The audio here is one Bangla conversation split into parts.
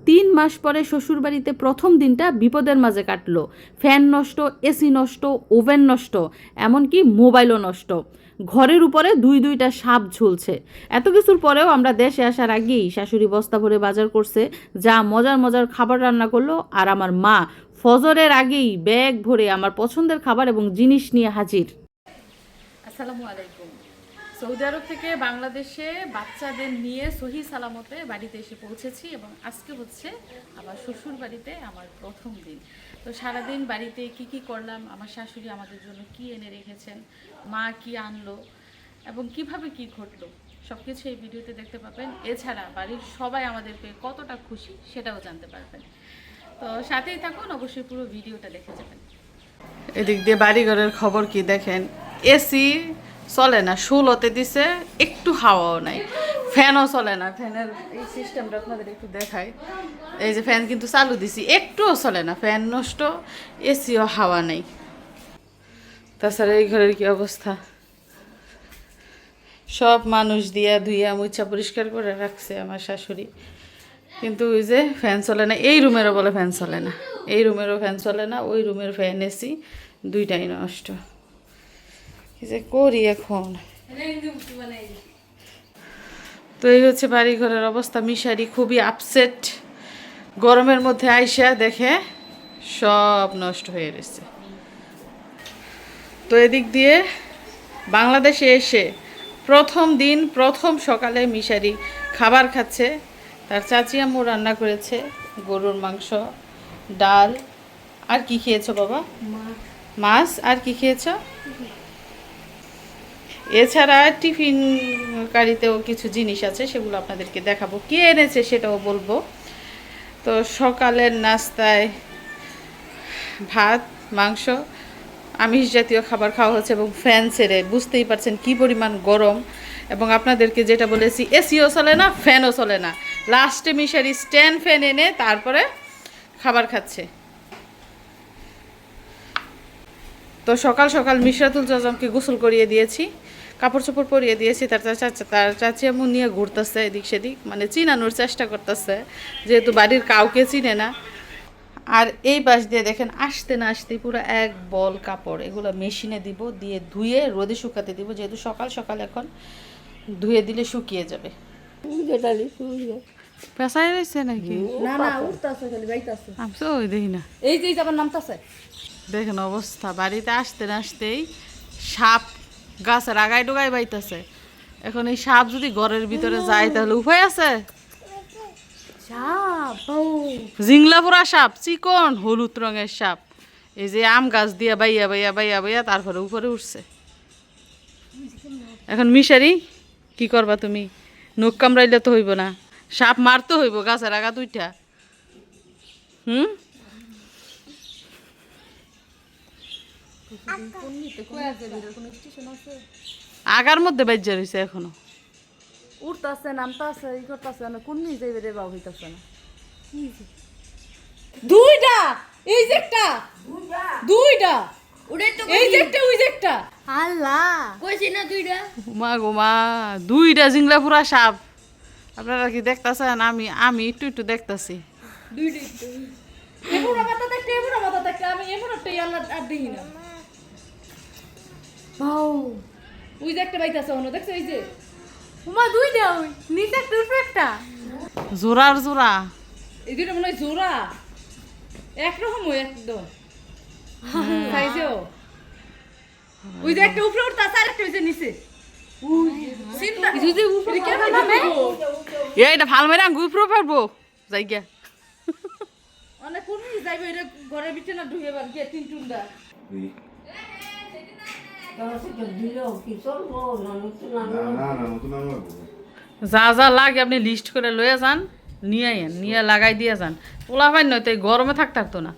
3 মাস পরে শ্বশুরবাড়িতে প্রথম দিনটা বিপদের মাঝে কাটলো। ফ্যান নষ্ট, এসি নষ্ট, ওভেন নষ্ট, এমনকি মোবাইলও নষ্ট। ঘরের উপরে দুইটা সাপ ঝুলছে। এত কিছুর পরেও আমরা দেশে আসার আগেই শাশুড়ি বস্তা ভরে বাজার করছে, যা মজার খাবার রান্না করলো। আর আমার মা ফজরের আগেই ব্যাগ ভরে আমার পছন্দের খাবার এবং জিনিস নিয়ে হাজির। আসসালামু আলাইকুম। সৌদি আরব থেকে বাংলাদেশে বাচ্চাদের নিয়ে সহি সালামতে বাড়িতে এসে পৌঁছেছি এবং আজকে হচ্ছে আমার শ্বশুর বাড়িতে আমার প্রথম দিন। তো সারাদিন বাড়িতে কি করলাম, আমার শাশুড়ি আমাদের জন্য কি এনে রেখেছেন, মা কি আনলো এবং কিভাবে কি ঘটলো, সব কিছু এই ভিডিওতে দেখতে পাবেন। এছাড়া বাড়ির সবাই আমাদের পেয়ে কতটা খুশি সেটাও জানতে পারবেন। তো সাথেই থাকুন, অবশ্যই পুরো ভিডিওটা দেখে যাবেন। এদিক দিয়ে বাড়িঘরের খবর কি দেখেন, এসি চলে না, 16তে দিছে, একটু হাওয়াও নাই, ফ্যানও চলে না। ফ্যানের এই সিস্টেমটা আপনাদের একটু দেখাই। এই যে ফ্যান কিন্তু চালু দিছি, একটুও চলে না, ফ্যান নষ্ট, এসিও হাওয়া নেই। তাছাড়া এই ঘরের কি অবস্থা, সব মানুষ দিয়া ধুইয়া মুছা পরিষ্কার করে রাখছে আমার শাশুড়ি, কিন্তু ওই যে ফ্যান চলে না। এই রুমেরও বলে ফ্যান চলে না, এই রুমেরও ফ্যান চলে না, ওই রুমের ফ্যান এসি দুইটাই নষ্ট। কি যে করি এখন। তো এই হচ্ছে বাড়ি ঘরের অবস্থা। মিশারি খুবই আপসেট, গরমের মধ্যে আইসা দেখে সব নষ্ট হয়ে গেছে। তো এদিক দিয়ে বাংলাদেশে এসে প্রথম দিন, প্রথম সকালে মিশারি খাবার খাচ্ছে। তার চাচি আম্মু রান্না করেছে গরুর মাংস, ডাল। আর কি খেয়েছো বাবা? মাছ। আর কি খেয়েছো? এছাড়া টিফিন কারিতেও কিছু জিনিস আছে, সেগুলো আপনাদেরকে দেখাবো। কে এনেছে সেটাও বলবো। তো সকালের নাস্তায় ভাত, মাংস, আমিষ জাতীয় খাবার খাওয়া হচ্ছে এবং ফ্যান ছেড়ে, বুঝতেই পারছেন কি পরিমাণ গরম। এবং আপনাদেরকে যেটা বলেছি, এসিও চলে না, ফ্যানও চলে না। লাস্টে মিশারি স্ট্যান্ড ফ্যান এনে তারপরে খাবার খাচ্ছে। তো সকাল সকাল মিশরাতুল জাজমকে গোসল করিয়ে দিয়েছি, কাপড় চোপড় পরিয়ে দিয়েছি। তার চাচি আম্মু নিয়ে ঘুরতেছে এদিক সেদিক, মানে চিনানোর চেষ্টা করতেছে, যেহেতু বাড়ির কাউকে চিনে না। আর এই পাশ দিয়ে দেখেন আসতে না আসতেই পুরো এক বল কাপড়, এগুলো মেশিনে দিব, দিয়ে ধুয়ে রোদে শুকাতে দিব, যেহেতু সকাল সকাল এখন ধুয়ে দিলে শুকিয়ে যাবে। পেশায় রয়েছে নাকি? না না উঠতাছে, খালি বাইতাছে। আমি তো ওই দেখি না। এই যে আবার নামতাছে। দেখেন অবস্থা, বাড়িতে আসতে না আসতেই সাপ গাছের আগায় ডোগায় বাইতেছে। এখন এই সাপ যদি ঘরের ভিতরে যায় তাহলে উপায় আছে? জিংলা পোড়া সাপ, চিকন হলুদ রঙের সাপ। এই যে আম গাছ দিয়ে বাইয়া বাইয়া বাইয়া বাইয়া তারপরে উপরে উঠছে। এখন মিশারি কি করবা তুমি? নখ কামড়াইলে তো হইব না, সাপ মারতে হইব গাছের আগা দুইটা। আগার মধ্যে বাজ্যা রয়েছে এখনো। উঠতাছে নামতাছে, ই করতাছে না, কোন নিয়ে যাইবে রে বাবা, হইতাছে না। দুইটা, এই যে একটা, দুইটা, এই যে একটা, ওই যে একটা। আল্লাহ কইছি না দুইটা। মা গো মা, দুইটা জিংলা পুরা সাপ। আপনারা কি দেখতেছেন? আমি একটু একটু দেখতেছি। দুইটা এমরা মাথা দেখতে, এমরা মাথা দেখতে, আমি এমরাটাই আল্লাহ আর দেখি না। বাউ, ওই যে একটা বাইতাছে, ওনো দেখছো? এই যে ওমা দুইটা, ওই নিচে একটা, উপরে একটা। জোরার জোড়া, এই দুইটা মনে হয় জোড়া, একরকম ওই একদম সাইজেও। ওই যে একটা উপরে উঠতাছে, আর একটা ওই যে নিচে। চিন্তা যদি উপরে কে নামে, এইটা ভাল মেরা গুইপ্রো পারবো যাইগা। অনেক কোন নিয়ে যাইবে, এটা ঘরের ভিতরে না ঢুকে বার গিয়ে তিন টুন্ডা। যা যা লাগে আপনি লিস্ট করে লয়ে যান, নিয়ে আইন, নিয়ে লাগাই দিয়ে যান। পোলা পাই নয় তো এই গরমে থাকতো না।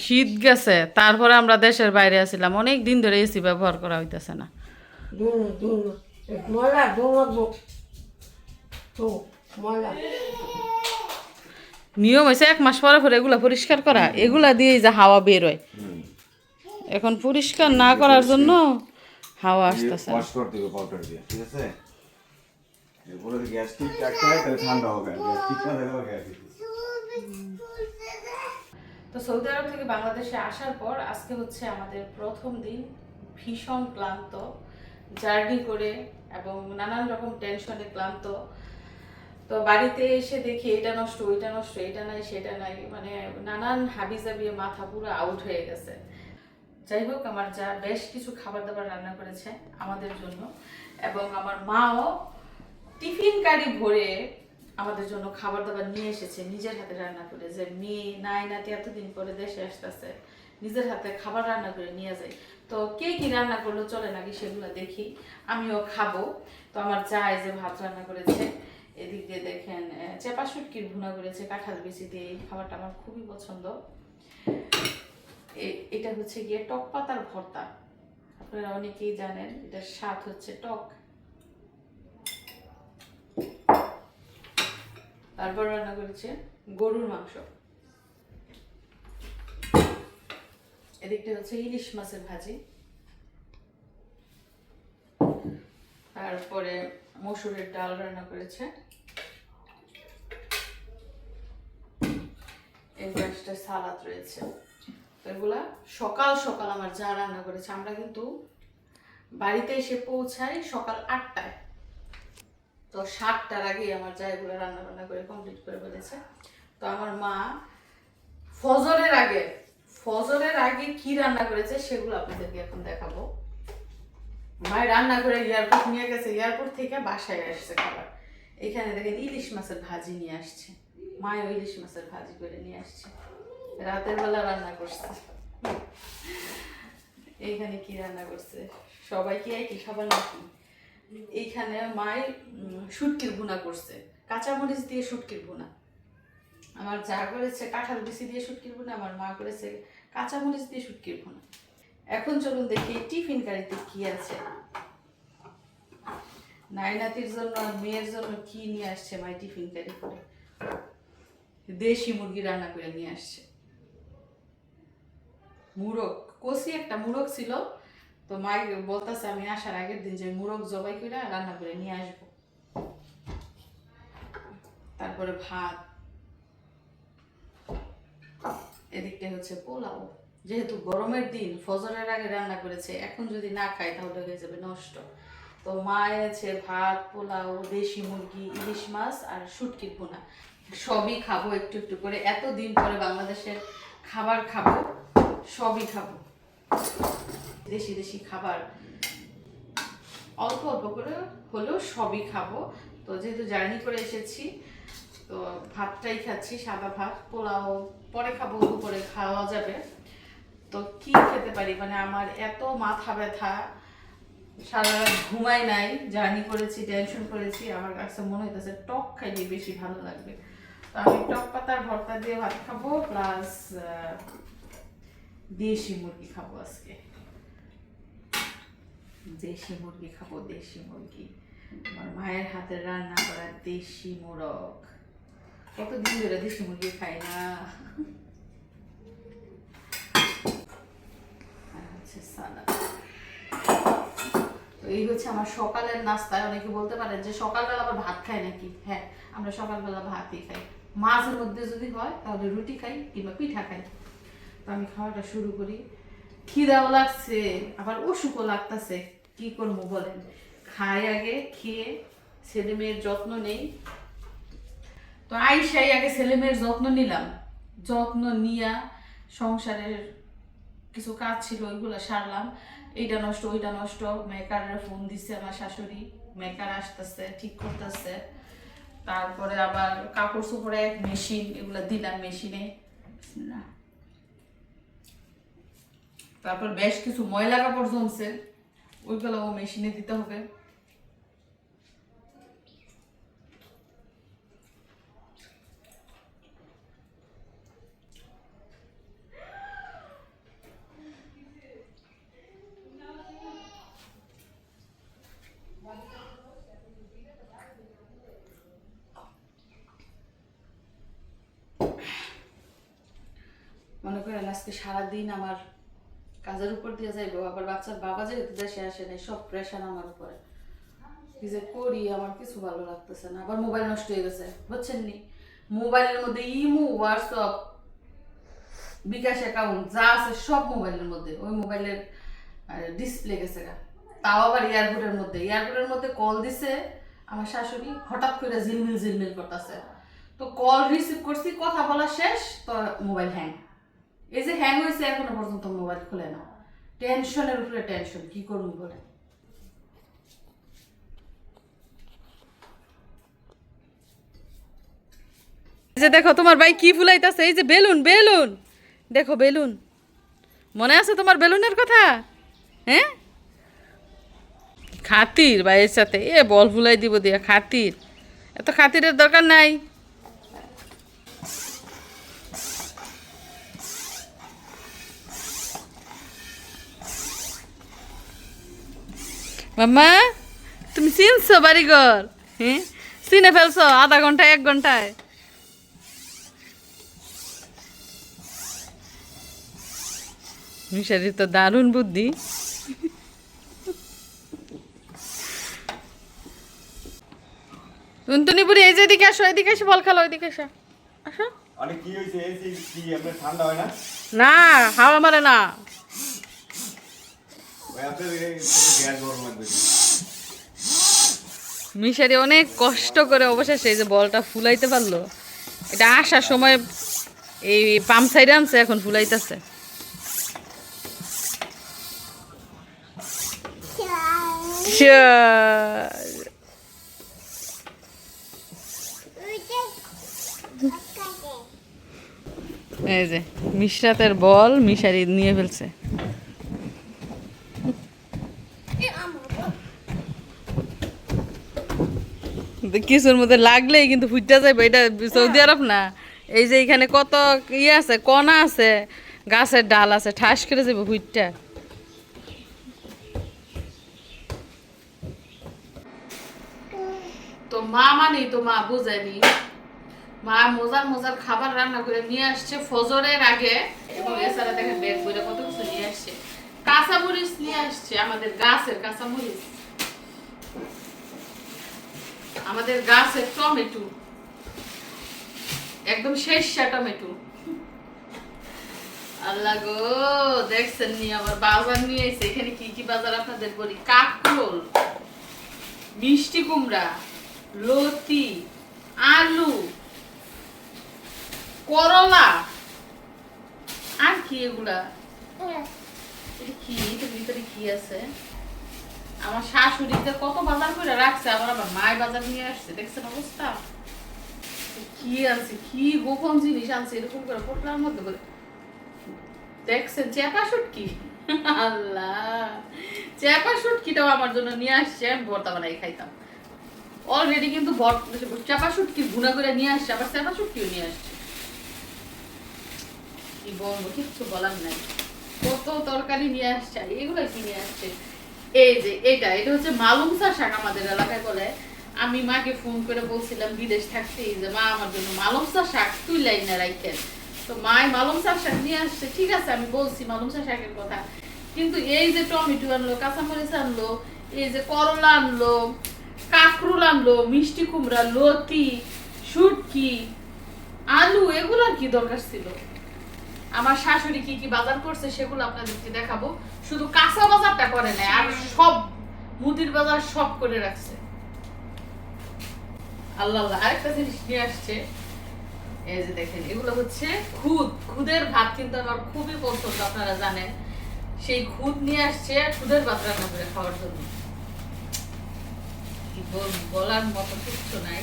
শীত গেছে, তারপরে আমরা দেশের বাইরে আছিলাম, অনেক দিন ধরে এসি ব্যবহার করা হইতেছে না। ময়লা দৌড় লাগবো তো ময়লা নিয়ম হয়েছে 1 মাস পরে পরে এগুলা পরিষ্কার করা, এগুলা দিয়েই যা হাওয়া বের হয়। এখন পরিষ্কার না করার জন্য হাওয়া আসতেছে। ওয়াশ করতে হবে পাউডার দিয়ে, ঠিক আছে? এরপরে যদি গ্যাস ঠিক থাকে তাহলে ঠান্ডা হবে, আর গ্যাস ঠিক না থাকলে গ্যাস দিতে। তো সৌদি আরব থেকে বাংলাদেশে আসার পর আজকে হচ্ছে আমাদের প্রথম দিন। ভীষণ ক্লান্ত জার্নি করে এবং নানান রকম টেনশনে ক্লান্ত। তো বাড়িতে এসে দেখি এটা নষ্ট ওইটা নষ্ট, এটা নাই সেটা নাই, মানে নানান হাবিজাবি মাথা পুরো আউট হয়ে গেছে। যাই হোক, আমার যা বেশ কিছু খাবার দাবার রান্না করেছে আমাদের জন্য, এবং আমার মাও টিফিন কারি ভরে আমাদের জন্য খাবার দাবার নিয়ে এসেছে নিজের হাতে রান্না করে। যে মেয়ে নাই নাতি এতদিন পরে দেশে আসতেছে, নিজের হাতে খাবার রান্না করে নিয়ে যায়। তো কে কি রান্না করলো চলে নাকি সেগুলো দেখি, আমিও খাবো। তো আমার যা এই যে ভাত রান্না করেছে, এদিক দিয়ে দেখেন চেপা শুটকির ভুনা করেছে কাঁঠাল বিচি দিয়ে। এই খাবারটা আমার খুবই পছন্দ। এটা হচ্ছে গিয়ে টক পাতার ভর্তা। আপনারা অনেকেই জানেন এটার স্বাদ হচ্ছে টক। তারপর রান্না করেছে গরুর মাংস। এদিকটা হচ্ছে ইলিশ মাছের ভাজি। তারপরে মসুরের ডাল রান্না করেছে। এই পাশটা সালাদ রয়েছে। তো এগুলা সকাল সকাল আমার যা রান্না করেছে। আমরা কিন্তু বাড়িতে এসে পৌঁছাই সকাল 8টায়। তো 7টার আগে আমার যা এগুলো রান্না বান্না করে কমপ্লিট করে ফেলেছে। তো আমার মা ফজরের আগে কি রান্না করেছে সেগুলো আপনাদেরকে এখন দেখাবো। মায়ের রান্না করে এয়ারপোর্ট নিয়ে গেছে, এয়ারপোর্ট থেকে বাসায় আসছে খাবার। এখানে দেখেন ইলিশ মাছের ভাজি নিয়ে আসছে, মায়ও ইলিশ মাছের ভাজি করে নিয়ে আসছে। রাতের বেলা রান্না করছে। এইখানে কি রান্না করছে, সবাই কি একই খাবার নাকি? এইখানে মায়ের শুটকির ভুনা করছে, কাঁচামরিচ দিয়ে শুটকির ভুনা। আমার যা করেছে কাঁঠাল বিচি দিয়ে শুটকির ভুনা, আমার মা করেছে কাঁচামরিচ দিয়ে শুটকির ভুনা। এখন চলুন দেখি টিফিন কারিতে কি আছে। নাইনাতির জন্য আর মেয়ের জন্য কি নিয়ে আসছে মায়ের টিফিন কারি করে। দেশি মুরগি রান্না করে নিয়ে আসছে। মুরগ কষি একটা মুরগ ছিল, তো মায়ের বলতেছে আমি আসার আগের দিন যে মুরগ জবাই করে রান্না করে নিয়ে আসবো। তারপরে ভাত, এদিকটা হচ্ছে পোলাও। যেহেতু গরমের দিন ফজরের আগে রান্না করেছে, এখন যদি না খাই তাহলে হয়ে যাবে নষ্ট। তো মা এনেছে ভাত, পোলাও, দেশি মুরগি, ইলিশ মাছ আর শুটকির ভুনা। সবই খাবো একটু একটু করে, এতদিন পরে বাংলাদেশের খাবার খাবো, সবই খাবো। দেশি দেশি খাবার অল্প অল্প করে হলেও সবই খাবো। তো যেহেতু জার্নি করে এসেছি, তো ভাতটাই খাচ্ছি, সাদা ভাত। পোলাও পরে খাবো, দুপুরে খাওয়া যাবে। তো কি খেতে পারি, মানে আমার এত মাথা ব্যথা, সারা রাত ঘুমাই নাই, জার্নি করেছি, টেনশন করেছি। আমার কাছে মনে হইতেছে টক খাইলে বেশি ভালো লাগবে। তো আমি টক পাতার ভর্তা দিয়ে ভাত খাবো, প্লাস দেশি মুরগি খাবো আজকে। দেশি মুরগি খাবো, দেশি মুরগি, আমার মায়ের হাতের রান্না করা দেশি মোরগ। কতদিন ধরে দেশি মুরগি খাই না। সালাদ। তো এই হচ্ছে আমার সকালের নাস্তা। অনেকে বলতে পারেন যে সকালবেলা আবার ভাত খায় নাকি। হ্যাঁ, আমরা সকালবেলা ভাতই খাই। মাঝের মধ্যে যদি হয় তাহলে রুটি খাই কিংবা পিঠা খাই। তো আমি খাওয়াটা শুরু করি। খিদাও লাগছে, আবার অসুখও লাগতেছে, কি করবো বলেন। খাই আগে, খেয়ে ছেলে মেয়ের যত্ন নেই। তো আইসাই আগে ছেলে মেয়ের যত্ন নিলাম। যত্ন নিয়া সংসারের কিছু কাজ ছিল ওইগুলো সারলাম। এইটা নষ্ট ওইটা নষ্ট, মেকারের ফোন দিচ্ছে আমার শাশুড়ি, মেকার আসতেছে, ঠিক করতেছে। তারপরে আবার কাপড় চোপড়ে মেশিন, এগুলো দিলাম মেশিনে। না, তারপর বেশ কিছু ময়লা কাপড় জমছে, ওইগুলো মেশিনে দিতে হবে। মনে করেন আজকে সারাদিন আমার কাজের উপর দিয়ে যাইবো, আবার বাচ্চার বাবা যেহেতু দেশে আসে নাই, সব প্রেশার আমার উপরে। কি যে করি আমার কিছু ভালো লাগতেছে না। আবার মোবাইল নষ্ট হয়ে গেছে, বুঝছেন নি? মোবাইলের মধ্যে ইমো, হোয়াটসঅ্যাপ, বিকাশ অ্যাকাউন্ট যা আছে সব মোবাইলের মধ্যে। ওই মোবাইলের ডিসপ্লে গেছে গা, তাও আবার এয়ারপোর্টের মধ্যে কল দিছে আমার শাশুড়ি, হঠাৎ করে ঝিলমিল ঝিলমিল করতেছে। তো কল রিসিভ করছি, কথা বলা শেষ, তো মোবাইল হ্যাং। এই যে হ্যাং হয়েছে এখনো পর্যন্ত মোবাইল খুলে না। টেনশনের উপরে টেনশন, কি করবো বলে। এই যে দেখো তোমার ভাই কি ফুলাইতাছে, এই যে বেলুন বেলুন, দেখো বেলুন। মনে আছে তোমার বেলুনের কথা? হ্যাঁ, খাতির ভাইয়ের সাথে এ বল ফুলাই দিব দিয়া, খাতির। এত খাতিরের দরকার নাই। মাম্মা তুমি চিনছো বাড়িঘর? হ্যাঁ, চিনে ফেলছো আধা ঘন্টায় 1 ঘন্টায়। মিশারির তো দারুণ বুদ্ধি। টুনটুনি বুড়ি এই যে এদিকে আসো, এদিকে এসে বল খেলো, এদিকে এসো, আসো। আরে কি হয়েছে? এসি কি আপনার ঠান্ডা হয় না? না, হাওয়া মারে না। ওই আপনার গ্যাস গরম লাগবে। মিশারি অনেক কষ্ট করে অবশেষে এই যে বলটা ফুলাইতে পারলো। এটা আসার সময় এই পাম্প সাইডে আনছে, এখন ফুলাইতেছে। এই যে মিশরাতের বল মিশারি নিয়ে ফেলছে। কিছুর মধ্যে লাগলেই কিন্তু ফুটতে যাবে। এটা সৌদি আরব না, এই যে এখানে কত ইয়ে আছে, কণা আছে, গাছের ডাল আছে, ঠাস করে যাবে ফুটটা। তো মা মানে তো মা বুঝেনি, মা মজার মজার খাবার রান্না করে নিয়ে আসছে ফজরের আগে। এবং এছাড়া দেখেন ব্যাগ বইটা কত কিছু নিয়ে আসছে। কাঁচামরিচ নিয়ে আসছে, আমাদের গাছের কাঁচামরিচ, আমাদের গাছের টমেটো, একদম শেষা টমেটো। আল্লাহ গো, দেখছেন নি আবার বাজার নিয়ে এসে। এখানে কি কি বাজার আপনাদের বলি, কাকরোল, মিষ্টি কুমড়া, লতি, আলু, করলা, আর কি এগুলা, এটা কি, এটার ভিতরে কি আছে? আমার শাশুড়িতে কত বাজার করে রাখছে, আবার আমার মায়ের বাজার নিয়ে আসছে। দেখছেন অবস্থা, কি আছে, কি গোপন জিনিস আনছে এরকম করে পোটলার মধ্যে করে। দেখছেন চেপা শুটকি, আল্লাহ, চেপা শুটকিটাও আমার জন্য নিয়ে আসছে। আমি ভর্তা বানাই খাইতাম অলরেডি, কিন্তু চেপা শুটকি ভুনা করে নিয়ে আসছে, আবার চেপা শুটকিও নিয়ে আসছে। কি বলবো, কিচ্ছু বলার নাই। কত তরকারি নিয়ে আসছে, এগুলো কি নিয়ে আসছে? এই যে এটা হচ্ছে মালুমসা শাক আমাদের এলাকায় বলে। আমি মাকে ফোন করে বলছিলাম বিদেশ থাকতে যে মা আমার জন্য মালুমসা শাক তুই লাইনে রাখেন। তো মায় মালুমসা শাক নিয়ে আসছে, ঠিক আছে আমি বলছি মালুমসা শাকের কথা, কিন্তু এই যে টমেটো আনলো, কাঁচামরিচ আনলো, এই যে করলা আনলো, কাঁকরোল আনলো, মিষ্টি কুমড়া, লতি, শুটকি, আলু, এগুলোর কি দরকার ছিল? আমার শাশুড়ি কি কি বাজার করছে সেগুলো আপনাদেরকে দেখাবো। শুধু কাঁচা বাজারটা করে নাই, আর সব মুদির বাজার সব করে রাখছে। আল্লাহ, আরেকটা জিনিস নিয়ে আসছে, এই যে দেখেন, এগুলো হচ্ছে খুদের ভাত, কিন্তু আমার খুবই পছন্দ, আপনারা জানেন। সেই খুদ নিয়ে আসছে খুদের ভাত রান্না করে খাওয়ার জন্য। কি বলার মতো কিছু নাই।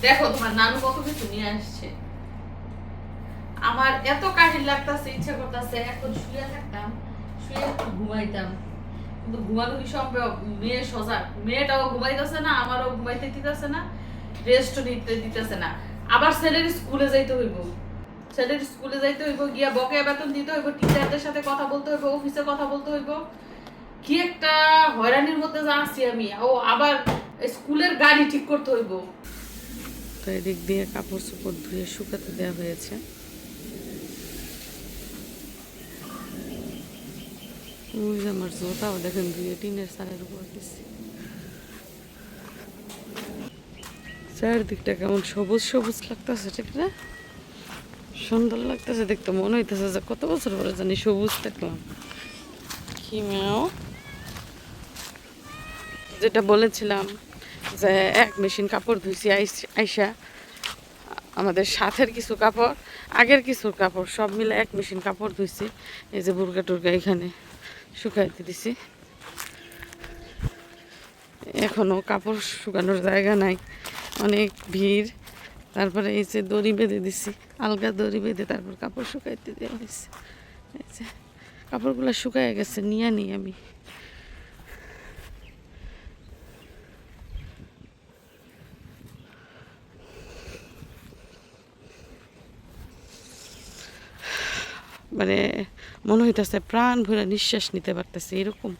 দেখো তোমার নানু কত কিছু নিয়ে আসছে। আমার এত কাহিল লাগতেছে, ইচ্ছা করতেছে এখন শুয়ে থাকতাম, শুয়ে একটু ঘুমাইতাম, কিন্তু ঘুমানো কি সম্ভব? মেয়ে সজাগ, মেয়েটাও ঘুমাইতেছে না, আমারও ঘুমাইতে দিতেছে না, রেস্ট নিতে দিতেছে না। আবার ছেলের স্কুলে যাইতে হইব, গিয়া বকেয়া বেতন দিতে হইব, টিচারদের সাথে কথা বলতে হইব, অফিসে কথা বলতে হইব। কি একটা হয়রানির মধ্যে যা আছি আমি। ও আবার স্কুলের গাড়ি ঠিক করতে হইব। তো এদিক দিয়ে কাপড় চোপড় ধুয়ে শুকাতে দেওয়া হয়েছে। ওই যে আমার জোতাও দেখেন দুইয়ে টিনের চালের উপর দিচ্ছি। চারদিকটা কেমন সবুজ সবুজ লাগতেছে, ঠিক না? সুন্দর লাগতেছে দেখতে, মনে হইতেছে যে কত বছর পরে জানি সবুজ দেখলাম। কি ম্যাও, যেটা বলেছিলাম যে এক মেশিন কাপড় ধুইছি আইসা, আমাদের সাথের কিছু কাপড়, আগের কিছু কাপড় সব মিলে এক মেশিন কাপড় ধুইছি। এই যে বুরকা টুরকা এখানে শুকাইতে দিছি, এখনো কাপড় শুকানোর জায়গা নাই, অনেক ভিড়। তারপরে এই যে দড়ি বেঁধে দিছি, আলগা দড়ি বেঁধে তারপর কাপড় শুকাইতে দেওয়া হয়েছে। এই যে কাপড়গুলো শুকায় গেছে, নিয়ে নিই আমি। মানে মনে হইতেছে প্রাণ ভরে নিঃশ্বাস নিতে পারতেছে এরকম।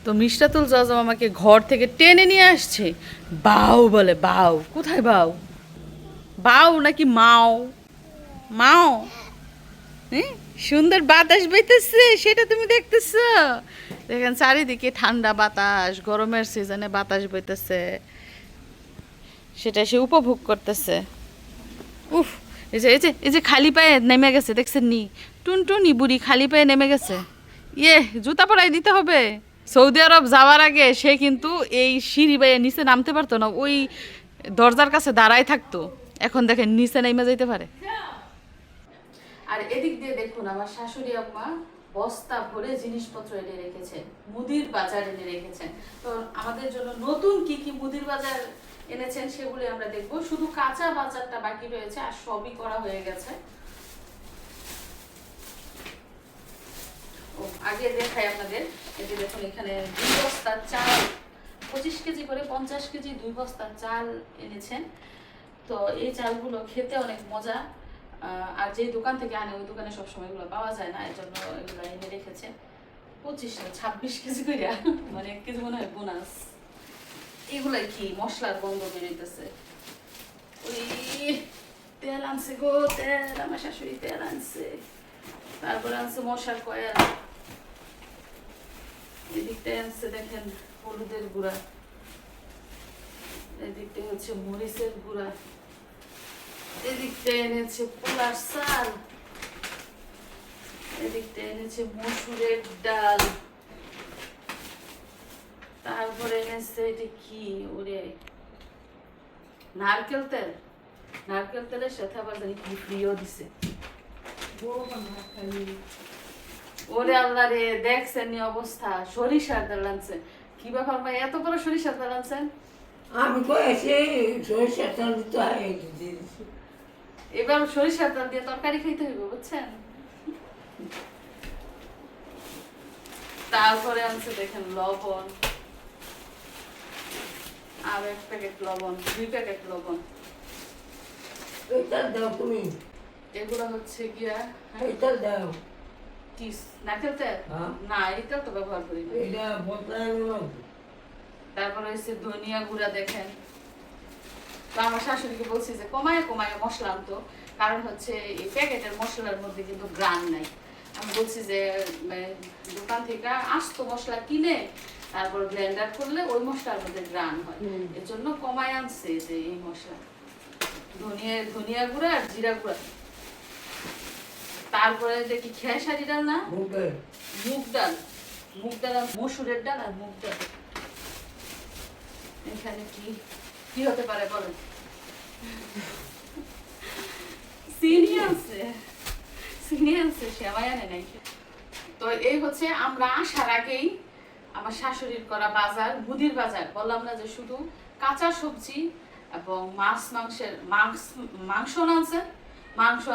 তো মিশরাতুল জজম আমাকে ঘর থেকে টেনে নিয়ে আসছে, বাউ বলে। বাউ কোথায়? বাউ বাউ নাকি মাও? মাও, সুন্দর বাতাস বইতেছে, সেটা তুমি দেখতেছো? দেখেন চারিদিকে ঠান্ডা বাতাস, গরমের সিজনে বাতাস বইতেছে, সেটা সে উপভোগ করতেছে। উফ, এই যে খালি পায়ে নেমে গেছে, দেখছেন নি? টুনটুনি বুড়ি খালি পায়ে নেমে গেছে। ইয়ে, জুতা পরাই দিতে হবে। সৌদি আরব যাওয়ার আগে সে কিন্তু এই সিঁড়ি বাইয়ে নিচে নামতে পারতো না, ওই দরজার কাছে দাঁড়ায় থাকতো। এখন দেখেন নিচে নেমে যাইতে পারে। আর এদিক দিয়ে দেখুন আমার শাশুড়ি আম্মা বস্তা ভরে জিনিসপত্র এনে রেখেছেন, মুদির বাজার এনে রেখেছেন। তো আমাদের জন্য নতুন কি কি মুদির বাজার এনেছেন সেগুলো আমরা দেখবো। শুধু কাঁচা বাজারটা বাকি রয়েছে, আর সবই করা হয়ে গেছে। ও আগে দেখাই আপনাদের, এই যে দেখুন এখানে 2 বস্তা চাল, 25 কেজি করে 50 কেজি 2 বস্তা চাল এনেছেন। তো এই চালগুলো খেতে অনেক মজা, আর যে দোকান থেকে আনে ওই দোকানে সবসময় এগুলো পাওয়া যায় না, এর জন্য এগুলো এনে রেখেছে। 26 কেজি করে, মানে 1 কেজি মনে হয় বোনাস। এগুলাই কি মশলার গন্ধ বেরোইতেছে। ওই তেল আনছে গো, তেল, আমার শাশুড়ি তেল আনছে, তারপরে আনছে মশার কয়েল, এদিকটায় আনছে দেখেন হলুদের গুঁড়া, এদিকটায় হচ্ছে মরিচের গুঁড়া, এদিকটায় এনেছে পোলার চাল, এদিকটায় এনেছে মসুরের ডাল, তারপরে এনেছে এটা কি ওরে নারকেল তেল, নারকেল তেলের সাথে আবার জানি কি ফ্রিও দিছে। ওরে আল্লাহ রে, দেখছেন নি অবস্থা? সরিষার তেল আনছে। কি ব্যাপার ভাই, এত বড় সরিষার তেল আনছেন? আমি কয়েছি সরিষার তেল দিতে হয়, এবার সরিষার তেল দিয়ে তরকারি খাইতে হইব, বুঝছেন? তারপরে আনছে দেখেন লবণ, আর 1 প্যাকেট লবণ, 2 প্যাকেট লবণ। এইটা দাও তুমি, এগুলো হচ্ছে গিয়া এইটা দাও। কি নারকেল তেল? হ্যাঁ। না, এই তেল তো ব্যবহার করি না। এইটা বদলায় নিলাম। তারপরে হচ্ছে ধনিয়া গুঁড়া দেখেন। তো আমার শাশুড়িকে বলছি যে কমায় কমায় মশলা আনতো, কারণ হচ্ছে এই প্যাকেটের মশলার মধ্যে কিন্তু গ্রান নাই। আমি বলছি যে দোকান থেকে আস্ত মশলা কিনে তারপর ব্লেন্ডার করলে ওই মশলার মধ্যে গ্রান হয়, এর জন্য কমায় আনছে যে এই মশলা। ধনিয়া গুঁড়া আর জিরা গুঁড়া, তারপরে দেখি খেসারি ডাল না, মুগ ডাল, মসুরের ডাল আর মুগ ডাল। এখানে কি কি হতে পারে বলেন? সিনিয়াসে সেমাই আনে নাই। তো এই হচ্ছে আমরা আসার আগেই আমার শাশুড়ির করা বাজার, মুদির বাজার। বললাম না যে শুধু কাঁচা সবজি এবং মাংস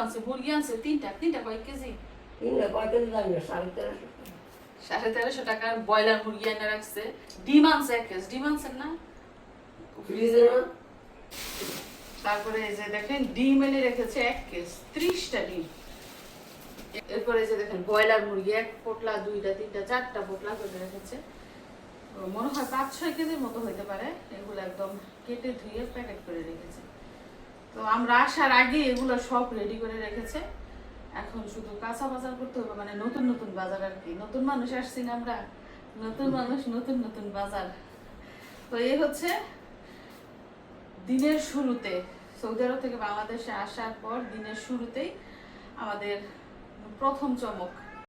আনছে, মুরগি আনছে 3টা কয়েক কেজি, 1350 টাকার ব্রয়লার মুরগি এনে রাখছে। ডিম আনছে 1 কেজি, ডিম আনছেন না? তারপরে এই যে দেখেন ডিম এনে রেখেছে 1 কেজি, 30টা ডিম। এরপরে যে দেখেন ব্রয়লার মুরগি 1 পোটলা, 2টা, 3টা, 4টা পোটলা করে রেখেছে। মনে হয় 5-6 কেজির মতো হইতে পারে। এগুলো একদম কেটে ধুয়ে প্যাকেট করে রেখেছে। তো আমরা আসার আগে এগুলো সব রেডি করে রেখেছে। এখন শুধু কাঁচা বাজার করতে হবে, মানে নতুন নতুন বাজার আর কি। নতুন মানুষ আসছি না আমরা, নতুন মানুষ নতুন নতুন বাজার। তো এই হচ্ছে দিনের শুরুতে, সৌদি আরব থেকে বাংলাদেশে আসার পর দিনের শুরুতেই আমাদের প্রথম চমক।